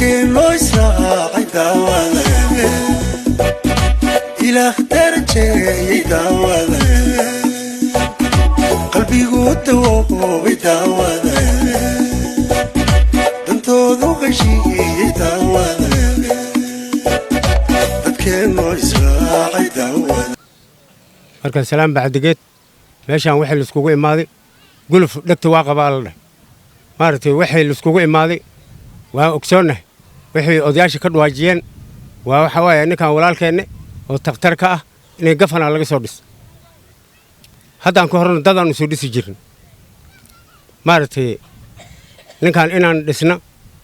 dadkeen loo israacay daawada ilaah darajay daawada qalbigu dawoobay daawada dantoodu qashiyay daawada dadkeen loo israacay daawada marka salaam bacdigeed meeshaan wixii la iskugu imaaday guluf dhagta waa qabaa la dhahay maaragtay wixii la iskugu imaaday waa ogsoonnahay wixii odayaasha ka dhawaajiyeen waa waxa waaye ninkan walaalkeenne oo takhtarka ah inay gafana laga soo dhis haddaan ka horna dadaan soo dhisi jirin maaragtay ninkan inaan dhisna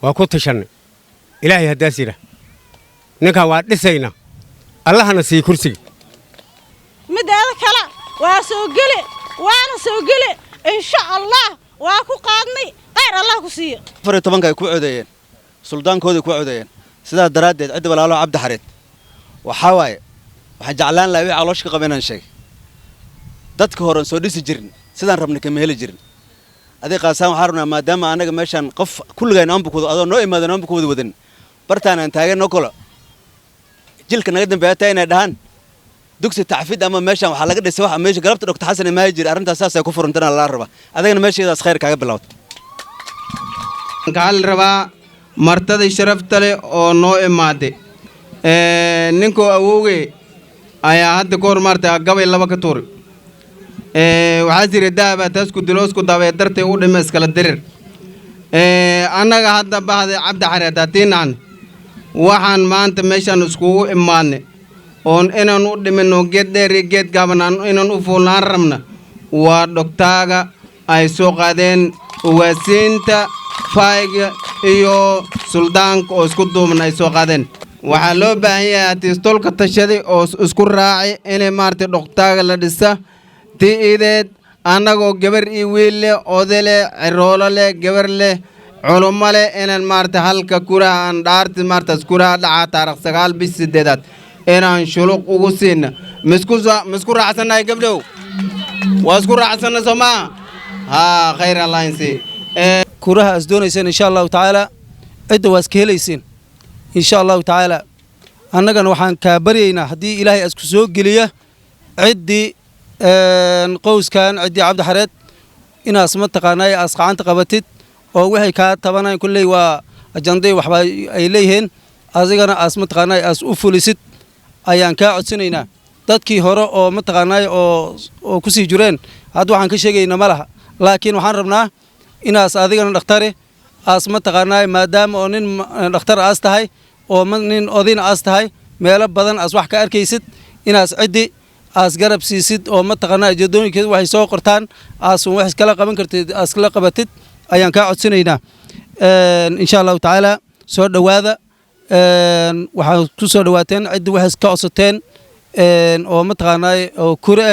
waa ku tashanay ilaahay haddaas yidhaah ninkan waa dhisayna allahana sii kursiga midaada kale waa soo geli waana soo geli insha allah waa ku qaadnay khayr allah ku siiyo 14 ay ku codeeyeen suldaankooda ku codeeyeen sidaa daraadeed cid walaalo Cabdi Xareed waxa waaye waxaan jeclaan lahaa wixii caloosh ka qabanaan sheeg dadka hore soo dhisi jirin sidaan rabnay kama heli jirin adii qaasaan waxaan rabnaa maadaama anaga meeshan qof kulligeen aan bukudo adoo noo imaadeen aan bukudo wadan bartaan aan taagan oo kale jilka naga dambeeyay inay dhahan dugsi tacfiid ama meeshan waxa laga dhisay waxa meesha galabta Dr. Xasan ma jir arintaas saas ay ku furantana la raba adagana meesheedaas khayr kaaga bilowd gaal raba martada sharafta leh oo noo imaade ninko awowge ayaa hadda koor martay gabay laba ka tuur waxa jira daaba taas ku diloosku daabay dartay u dhimeys kala dirir anaga hadda baahday Cabdi Xareed atinaan waxaan maanta meeshan isku imaadnay oon inaan u dhimino geed dheer iyo geed gaaban inaan u fuulaan rabna waa dhogtaaga ay soo qaadeen ugaasiinta fayga iyo suldaanka oo isku duuban ay soo qaadeen waxaa loo baahan yahay atiistolka tashaday oo isku raacay inay maartay dhogtaaga la dhisa tiideed annagoo gabar iyo wiil leh oday leh ciroolo leh gabar leh culumo leh inaan maartay halka kuraha aan dhaarti maartaas kuraha dhacaa taariikh 9 bishii 8 inaan shuluq ugu siina misku raacsanay gabdhow waa isku raacsanay Soomaa khayr allah insi kuraha as doonaysan insha Allah taala cid waas ka helaysin insha Allah taala annagana waxaan ka baryaynaa hadii Ilaahay isku soo geliya cidii qoyskan cidii Cabdi Xareed inaas ma taqaanay as qaanta qabatid oo wixii ka tabanay kulay waa ajanday waxba ay leeyeen asigana as ma taqaanay as u fulisid ayaan ka codsanaynaa dadkii hore oo ma taqaanay oo ku sii jireen hadda waxaan ka sheegaynaa malaha laakiin waxaan rabnaa inaas adigana dhakhtar as ma taqaanay maadaama oo nin dhakhtar as tahay oo nin odin as tahay meelo badan as wax ka arkaysid inaas cidi as garab siisid oo ma taqaanay jadooyinkeed waxay soo qortaan as wax kala qaban kartid as kala qabatid ayaan ka codsanaynaa insha Allah taala soo dhawaada waxaan ku soo dhawaateen cid wax ka codsateen oo ma taqaanay oo kure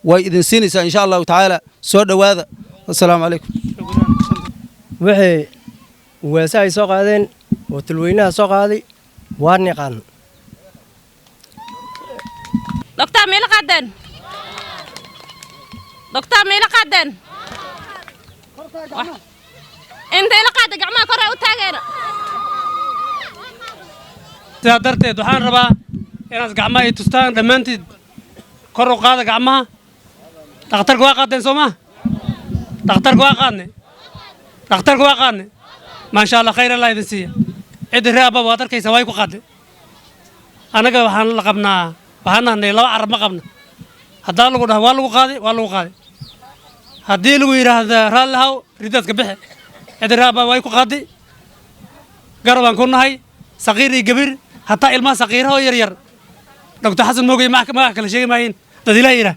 way idin siinaysaa insha Allah taala soo dhawaada assalaamu alaykum wixii waasay soo qaadeen oo talweynaha soo qaaday waan yaqaan Dr. Meela qaadeen Dr. Meela qaadeen inta ila qaad gacmaha kor u taageera sidaa darteed waxaan rabaa inaad gacmaha ay tustaan dhammaanteed kor u qaada gacmaha dhakhtarka waa qaadeen soo maa dhakhtarka waa qaadne maasha Allah khayr Allah idin siiya cidi raaba waad arkaysaa way ku qaadeen anaga waxaan la qabnaa waxaan nahnay laba carab ma qabna haddaan lagu dhaho waa lagu qaaday haddii lagu yidhaahda raallihaw ridaadka bixi cidi raaba way ku qaaday garabaan ku nahay saqiir iyo gabiir hatta ilmaha saqiiraha oo yar Dr. Xasan Moogay ma kala sheegay maayin dad ilaahay